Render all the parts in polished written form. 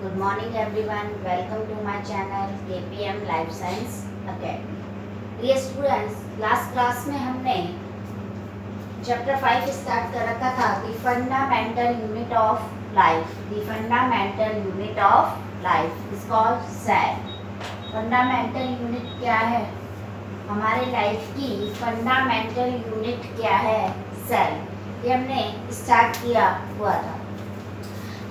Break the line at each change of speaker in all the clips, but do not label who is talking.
Good morning everyone. Welcome to my channel KPM Life Science Academy. Dear students, last class में हमने chapter 5 start कर रखा था the fundamental unit of life. The fundamental unit of life is called cell. Fundamental unit क्या है? हमारे life की fundamental unit क्या है? सेल. ये हमने स्टार्ट किया हुआ था.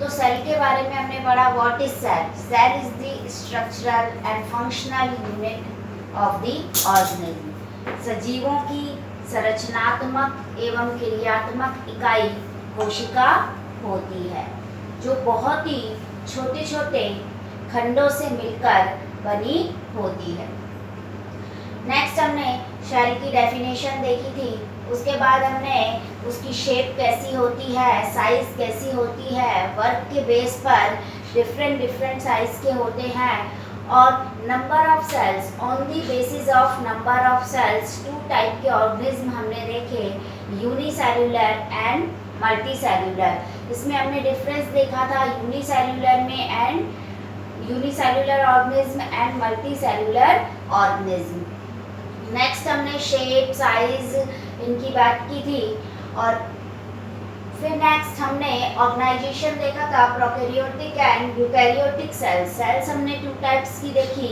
तो सेल के बारे में हमने पढ़ा. What is cell? Cell is the structural and functional unit of the organism. सजीवों की संरचनात्मक एवं क्रियात्मक इकाई कोशिका होती है, जो बहुत ही छोटे छोटे खंडों से मिलकर बनी होती है. नेक्स्ट हमने सेल की डेफिनेशन देखी थी. उसके बाद हमने उसकी शेप कैसी होती है, साइज कैसी होती है, वर्क के बेस पर डिफरेंट साइज के होते हैं, और number of cells on the basis of number of cells. 2 type के ऑर्गेनिज्म हमने देखे, यूनिसेल्युलर एंड मल्टीसेल्युलर. इसमें हमने डिफरेंस देखा था यूनिसेल्युलर में and unicellular organism and multicellular organism. Next हमने शेप साइज इनकी बात की थी. और फिर नेक्स्ट हमने ऑर्गेनाइजेशन देखा था, prokaryotic and eukaryotic cells. Cells हमने 2 टाइप्स की देखी.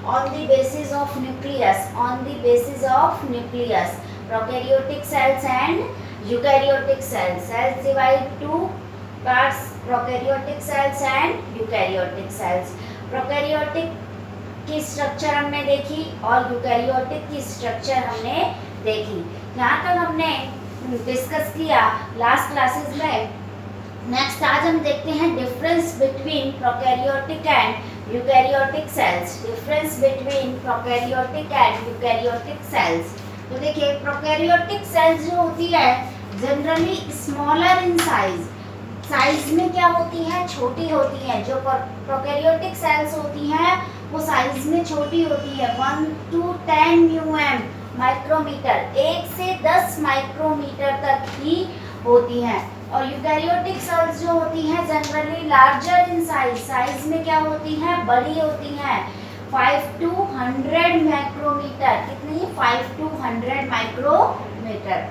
On the basis of nucleus, on the basis of nucleus, prokaryotic cells and eukaryotic cells. Cells divide 2 parts, prokaryotic cells and eukaryotic cells. Prokaryotic की structure हमने देखी और eukaryotic की structure हमने देखी. यहाँ तक हमने डिस्कस किया लास्ट क्लासेस में. नेक्स्ट आज हम देखते हैं difference between prokaryotic and eukaryotic sales. Difference between prokaryotic and eukaryotic sales. तो देखिए, प्रोकैरियोटिक सेल्स जो होती है generally smaller in size. Size में क्या होती है? छोटी होती है. जो प्रोकैरियोटिक सेल्स होती हैं वो साइज में छोटी होती है. 1 to 10 म्यूएम माइक्रोमीटर, 1 से 10 माइक्रोमीटर तक ही होती हैं. और यूकैरियोटिक सेल्स जो होती हैं generally larger in size. Size में क्या होती हैं? बड़ी होती हैं. 5 to 100 माइक्रोमीटर. कितनी? 5 to 100 माइक्रोमीटर.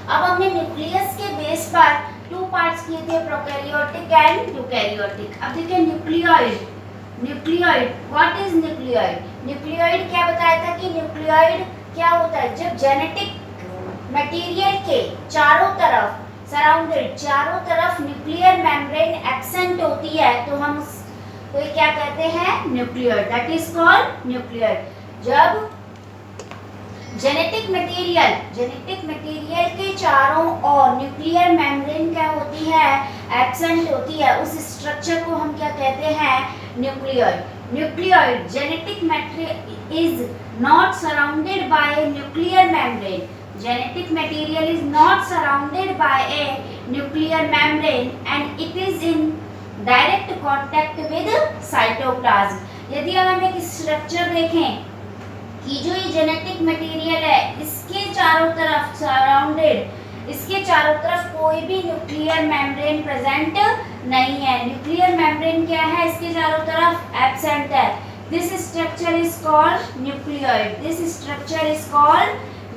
अब हमने न्यूक्लियस के बेस पर 2 पार्ट्स किए थे, प्रोकैरियोटिक एंड यूकैरियोटिक. अब देखिए nucleoid. Nucleoid, what is nucleoid? Nucleoid क्या बताया था कि न्यूक्लियोइड क्या होता है? जब जेनेटिक मटेरियल के चारों तरफ सराउंडेड, चारों तरफ न्यूक्लियर मेम्ब्रेन एब्सेंट होती है तो हम तो ये क्या कहते हैं? Nucleoid. That is called nucleoid. जब जेनेटिक मटेरियल के चारों ओर न्यूक्लियर मेम्ब्रेन क्या होती है? एब्सेंट होती है. उस स्ट्रक्चर को हम क्या कहते हैं? Nucleoid. Nucleoid genetic material is not surrounded by a nuclear membrane. Genetic material is not surrounded by a nuclear membrane and it is in direct contact with cytoplasm. यदि हम एक स्ट्रक्चर देखें कि जो ये जेनेटिक मटेरियल है इसके चारों तरफ सराउंडेड, इसके चारों तरफ कोई भी न्यूक्लियर मेम्ब्रेन प्रेजेंट नहीं है. न्यूक्लियर मेम्ब्रेन क्या है? इसके चारों तरफ एब्सेंट है. This structure is called nucleoid. This structure is called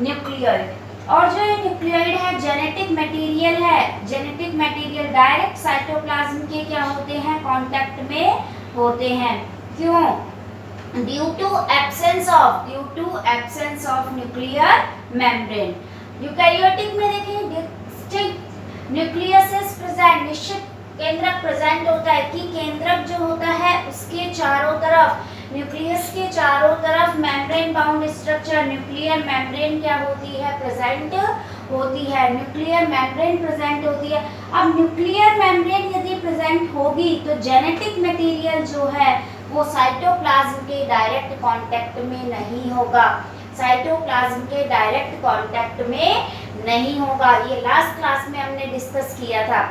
nucleoid. और जो ये न्यूक्लियोइड है जेनेटिक मटेरियल है. जेनेटिक मटेरियल डायरेक्ट साइटोप्लाज्म के क्या होते हैं? कांटेक्ट में होते हैं. क्यों? Due to absence of nuclear membrane. Eukaryotic में देखिए डिस्टिंक्ट न्यूक्लियस इज प्रेजेंट. निश्चित केंद्रक प्रेजेंट होता है कि केंद्रक जो होता है उसके चारों तरफ, न्यूक्लियस के चारों तरफ membrane bound structure, nuclear membrane क्या होती है? प्रेजेंट होती है. न्यूक्लियर मेम्ब्रेन प्रेजेंट होती है. अब न्यूक्लियर मेम्ब्रेन यदि प्रेजेंट होगी तो जेनेटिक मटेरियल जो है वो साइटोप्लाज्म के डायरेक्ट कांटेक्ट में नहीं होगा. साइटोप्लाज्म के डायरेक्ट कांटेक्ट में नहीं होगा. ये लास्ट क्लास में हमने डिस्कस किया था.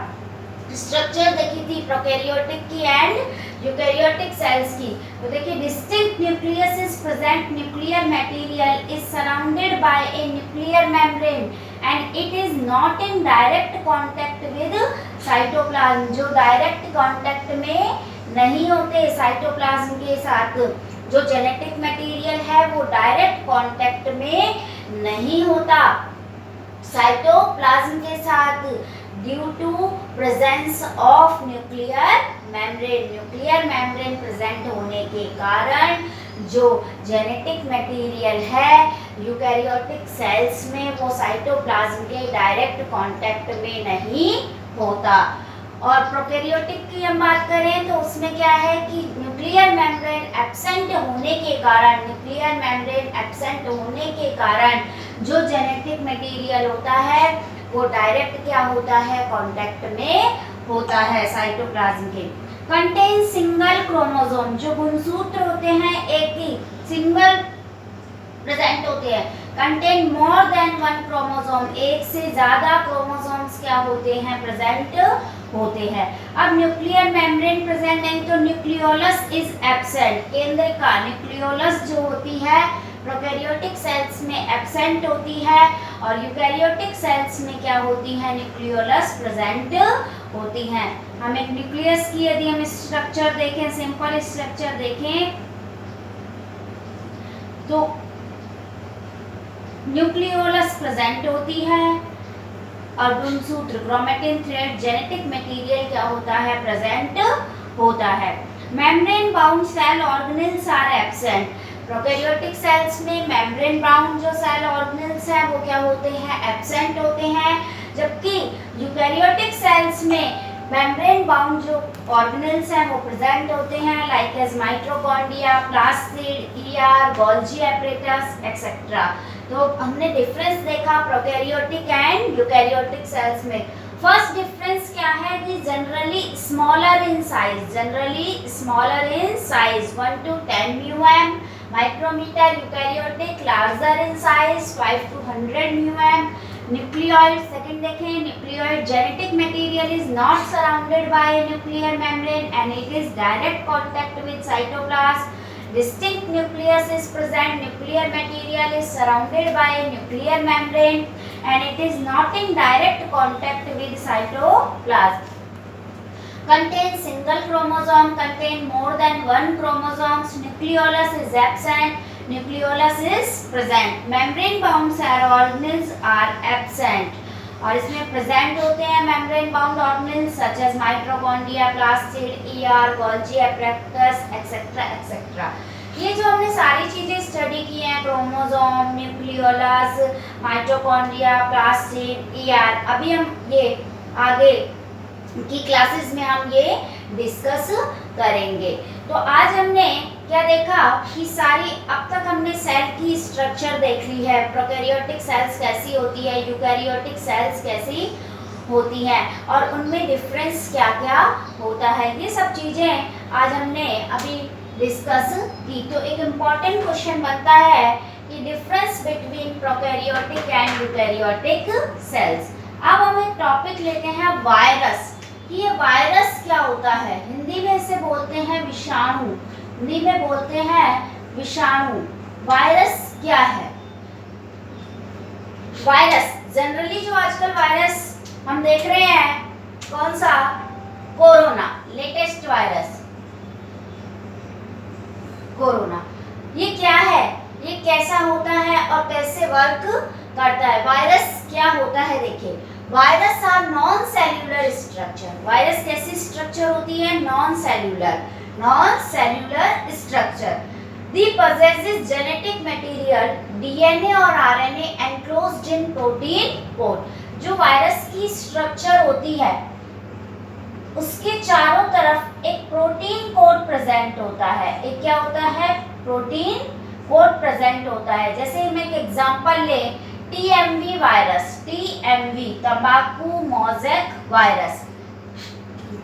स्ट्रक्चर देखी थी प्रोकैरियोटिक की एंड यूकैरियोटिक सेल्स की. तो देखिए, distinct nucleus is present. Nuclear material is surrounded by a nuclear membrane and it is not in direct contact with cytoplasm. जो डायरेक्ट कांटेक्ट में नहीं होते साइटोप्लाज्म के साथ। जो जेनेटिक मटेरियल है वो डायरेक्ट कांटेक्ट में नहीं होता साइटोप्लाज्म के साथ due to presence of nuclear membrane. Nuclear membrane present होने के कारण जो जेनेटिक मटेरियल है यूकैरियोटिक सेल्स में वो साइटोप्लाज्म के डायरेक्ट कांटेक्ट में नहीं होता। और प्रोकैरियोटिक की हम बात करें तो उसमें क्या है कि न्यूक्लियर मेम्ब्रेन एब्सेंट होने के कारण जो जेनेटिक मटेरियल होता है वो डायरेक्ट क्या होता है कांटेक्ट में होता है साइटोप्लाज्म के। कंटेन सिंगल क्रोमोसोम, जो गुणसूत्र होते हैं एक ही सिंगल प्रेजेंट होते हैं। Contain more than one chromosome, एक से ज्यादा क्रोमोसोम्स क्या होते हैं प्रेजेंट होते हैं। अब न्यूक्लियर मेम्ब्रेन प्रेजेंट नहीं तो न्यूक्लियोलस इज एब्सेंट। केंद्रिका न्यूक्लियोलस जो होती है प्रोकैरियोटिक सेल्स में एब्सेंट होती है और यूकैरियोटिक सेल्स में क्या होती है न्यूक्लियोलस प्रेजेंट होती हैं। हम एक न्यूक्लियस की यदि हम स्ट्रक्चर देखें, सिंपल स्ट्रक्चर देखें तो न्यूक्लियोलस प्रेजेंट होती है और गुणसूत्र क्रोमैटिन थ्रेड जेनेटिक मटेरियल क्या होता है प्रेजेंट होता है। Membrane bound cell organelles are absent. Prokaryotic cells में मेम्ब्रेन बाउंड जो सेल ऑर्गेनेल्स हैं वो क्या होते हैं एब्सेंट होते हैं, जबकि यूकैरियोटिक सेल्स में मेम्ब्रेन बाउंड जो ऑर्गेनेल्स हैं वो प्रेजेंट होते हैं like as mitochondria, plastid, ER, Golgi apparatus etcetera. तो हमने डिफरेंस देखा प्रोकैरियोटिक एंड यूकैरियोटिक सेल्स में। फर्स्ट डिफरेंस क्या है कि generally smaller in size 1 to 10 μm micrometer, eukaryotic larger in size 5 to 100 μm। Nucleoid second देखें, nucleoid genetic material is not surrounded by nuclear membrane and it is direct contact with cytoplasm. Distinct nucleus is present. Nuclear material is surrounded by a nuclear membrane and it is not in direct contact with cytoplasm. Contain single chromosome, contain more than one chromosomes. Nucleolus is absent. Nucleolus is present. Membrane bound cell organelles are absent. और इसमें present होते हैं membrane bound organelles such as mitochondria, plastid, ER, Golgi apparatus etcetera etcetera. ये जो हमने सारी चीजें study की हैं chromosome, nucleolus, mitochondria, plastid, ER, अभी हम ये आगे की क्लासेस में हम ये डिस्कस करेंगे। तो आज हमने क्या देखा कि सारी अब तक हमने सेल की स्ट्रक्चर देख ली है, प्रोकैरियोटिक सेल्स कैसी होती है, यूकैरियोटिक सेल्स कैसी होती हैं और उनमें डिफरेंस क्या क्या होता है, ये सब चीज़ें आज हमने अभी डिस्कस की। तो एक इम्पॉर्टेंट क्वेश्चन बनता है कि difference between prokaryotic and eukaryotic sales. अब हम एक टॉपिक लेते हैं वायरस, कि ये वायरस क्या होता है। हिंदी में इसे बोलते हैं विषाणु, हिंदी में बोलते हैं विषाणु। वायरस क्या है? वायरस जनरली जो आजकल वायरस हम देख रहे हैं, कौन सा? Corona, latest virus corona. ये क्या है, ये कैसा होता है और कैसे वर्क करता है? वायरस क्या होता है देखिए, virus are non cellular structure. Virus कैसी स्ट्रक्चर होती है? Non cellular structure. They possesses genetic material DNA और RNA enclosed in protein coat। जो वायरस की स्ट्रक्चर होती है उसके चारों तरफ एक प्रोटीन कोड प्रेजेंट होता है। एक क्या होता है? प्रोटीन कोड प्रेजेंट होता है। जैसे हम एक एग्जांपल लें, TMV वायरस, TMV तंबाकू mosaic virus.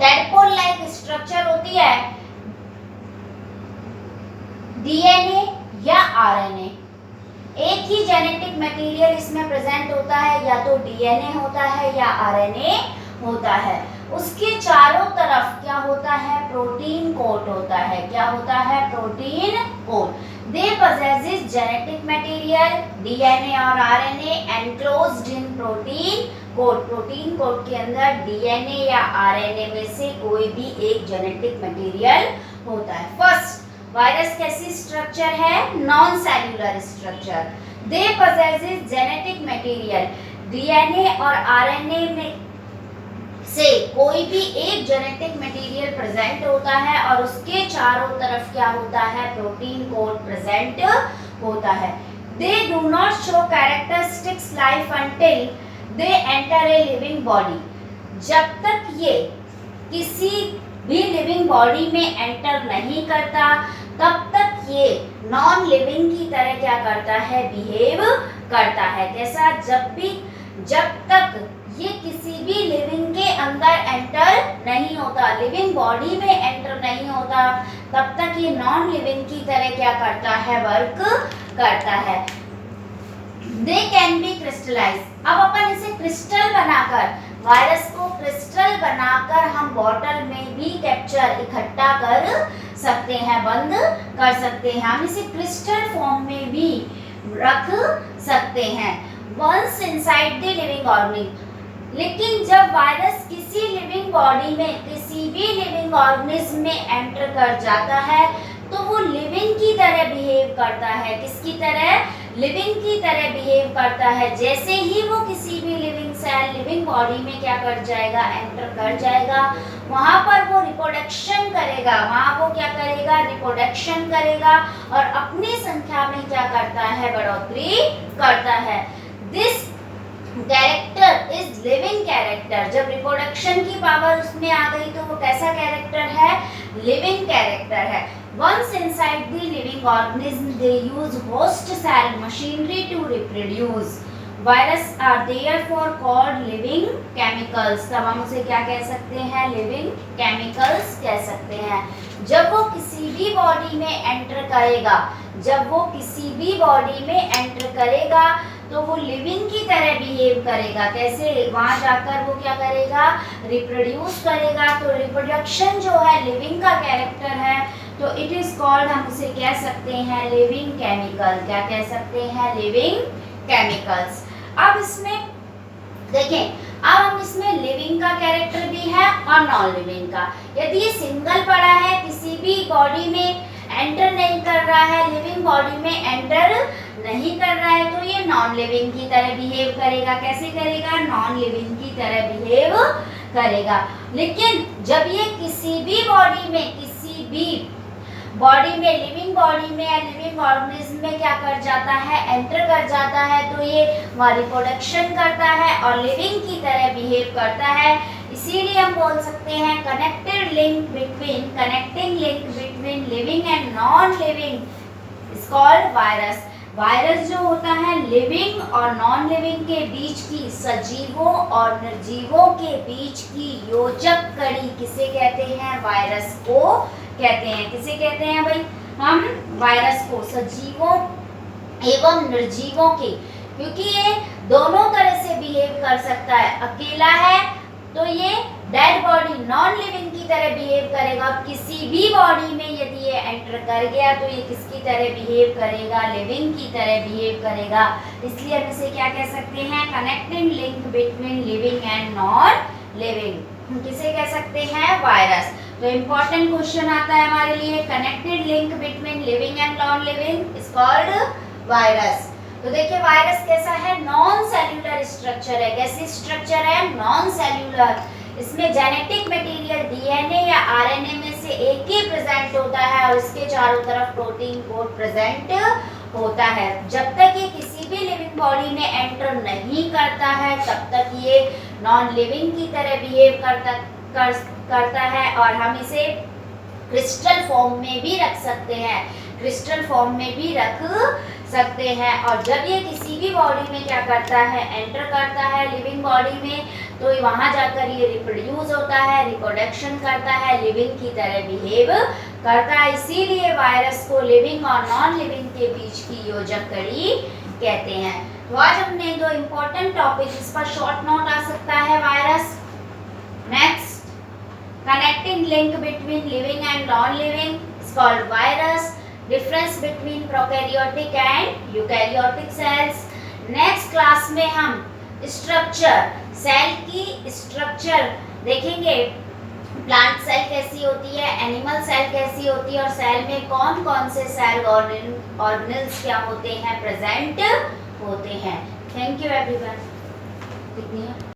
Tadpole like structure होती है, DNA या RNA, एक ही जेनेटिक मटेरियल इसमें प्रेजेंट होता है, या तो DNA होता है या RNA होता है। उसके चारों तरफ क्या होता है? प्रोटीन कोट होता है। क्या होता है? Protein coat. They possesses genetic material DNA और RNA enclosed in protein coat, protein coat के अंदर डीएनए या आरएनए में से कोई भी एक जेनेटिक मटेरियल होता है। फर्स्ट, वायरस कैसी स्ट्रक्चर है? Non cellular structure. They possesses genetic material, DNA और आरएनए में से कोई भी एक जेनेटिक मटेरियल प्रेजेंट होता है और उसके चारों तरफ क्या होता है? प्रोटीन कोड प्रेजेंट होता है। They do not show characteristics life until they enter a living body. जब तक ये किसी भी लिविंग बॉडी में एंटर नहीं करता तब तक ये नॉन लिविंग की तरह क्या करता है? बिहेव करता है। कैसा? जब तक ये किसी भी लिविंग के अंदर एंटर नहीं होता, लिविंग बॉडी में एंटर नहीं होता, तब तक ये नॉन लिविंग की तरह क्या करता है? वर्क करता है। They can be crystallized. अब अपन इसे क्रिस्टल बनाकर, वायरस को क्रिस्टल बनाकर हम बॉटल में भी कैप्चर, इकट्ठा कर सकते हैं, बंद कर सकते हैं। हम इसे क्रिस्टल फॉर्म में भी रख सकते हैं। Once inside the living organism. लेकिन जब वायरस किसी लिविंग बॉडी में, किसी भी लिविंग ऑर्गेनिज्म में एंटर कर जाता है तो वो लिविंग की तरह बिहेव करता है। किसकी तरह? लिविंग की तरह बिहेव करता है। जैसे ही वो किसी भी लिविंग सेल, लिविंग बॉडी में क्या कर जाएगा? एंटर कर जाएगा, वहां पर वो रिप्रोडक्शन करेगा। वहां वो क्या करेगा? रिप्रोडक्शन करेगा और अपनी संख्या में क्या करता है? बढ़ोतरी करता है। This character is living character. जब रिप्रोडक्शन की पावर उसमें आ गई तो वो कैसा कैरेक्टर है? लिविंग कैरेक्टर है। Once inside the living organism, they use host cell machinery to reproduce. Virus are therefore called living chemicals. तब हम उसे क्या कह सकते हैं? living chemicals कह सकते हैं। जब वो किसी भी बॉडी में एंटर करेगा, जब वो किसी भी बॉडी में एंटर करेगा तो वो लिविंग की तरह बिहेव करेगा। कैसे? वहां जाकर वो क्या करेगा? रिप्रोड्यूस करेगा। तो रिप्रोडक्शन जो है लिविंग का कैरेक्टर है, तो इट इज कॉल्ड, हम उसे कह सकते हैं लिविंग केमिकल। क्या कह सकते हैं? Living chemicals. अब इसमें देखें, अब हम इसमें लिविंग का कैरेक्टर भी है और नॉन लिविंग का। यदि ये सिंगल पड़ा है, किसी भी बॉडी में एंटर नहीं कर रहा है, लिविंग बॉडी में एंटर नहीं कर रहा है, तो ये नॉन लिविंग की तरह बिहेव करेगा। कैसे करेगा? नॉन लिविंग की तरह बिहेव करेगा। लेकिन जब ये किसी भी बॉडी में, किसी भी बॉडी में, लिविंग बॉडी में या लिविंग ऑर्गेनिज्म में क्या कर जाता है? एंटर कर जाता है, तो ये वहाँ रिप्रोडक्शन करता है और लिविंग की तरह बिहेव करता है। इसीलिए हम बोल सकते हैं connecting link between living and non living is called virus. Virus जो होता है लिविंग और नॉन लिविंग के बीच की, सजीवों और निर्जीवों के बीच की योजक कड़ी किसे कहते हैं? वायरस को कहते हैं। किसे कहते हैं भाई? हम वायरस को, सजीवों एवं निर्जीवों के, क्योंकि ये दोनों तरह से बिहेव कर सकता है। अकेला है तो ये डेड बॉडी, नॉन लिविंग की तरह बिहेव करेगा। किसी भी बॉडी में यदि ये एंटर कर गया तो ये किसकी तरह बिहेव करेगा? लिविंग की तरह बिहेव करेगा। इसलिए हम इसे क्या कह सकते हैं? Connecting link between living and non living. किसे कह सकते हैं? वायरस। तो इम्पोर्टेंट क्वेश्चन आता है हमारे लिए, connected link between living and non living is called virus. तो देखिए वायरस कैसा है? नॉन सेल्यूलर स्ट्रक्चर है। कैसी स्ट्रक्चर है? Non cellular. इसमें जेनेटिक मटेरियल डीएनए या आरएनए में से एक ही प्रेजेंट होता है और इसके चारों तरफ प्रोटीन कोड प्रेजेंट होता है। जब तक ये किसी भी लिविंग बॉडी में एंटर नहीं करता है तब तक ये नॉन लिविंग की तरह बिहेव करता है और हम इसे क्रिस्टल फॉर्म में भी रख सकते हैं, क्रिस्टल फॉर्म में भी रख सकते हैं। और जब ये किसी भी बॉडी में क्या करता है? एंटर करता है लिविंग बॉडी में, तो वहां जाकर ये रिप्रोड्यूस होता है, रिप्रोडक्शन करता है, लिविंग की तरह बिहेव करता है। इसीलिए वायरस को लिविंग और नॉन लिविंग के बीच की योजक कड़ी कहते हैं। तो आज हमने दो इम्पोर्टेंट टॉपिक, इस पर शॉर्ट नोट आ सकता है virus. Next, connecting link between living and non-living is called virus. Difference between prokaryotic and eukaryotic cells. Next class में हम स्ट्रक्चर, सेल की स्ट्रक्चर देखेंगे। प्लांट सेल कैसी होती है, एनिमल सेल कैसी होती है, और सेल में कौन कौन से सेल ऑर्गेनेल्स क्या होते हैं, प्रेजेंट होते हैं। Thank you everyone. कितनी है?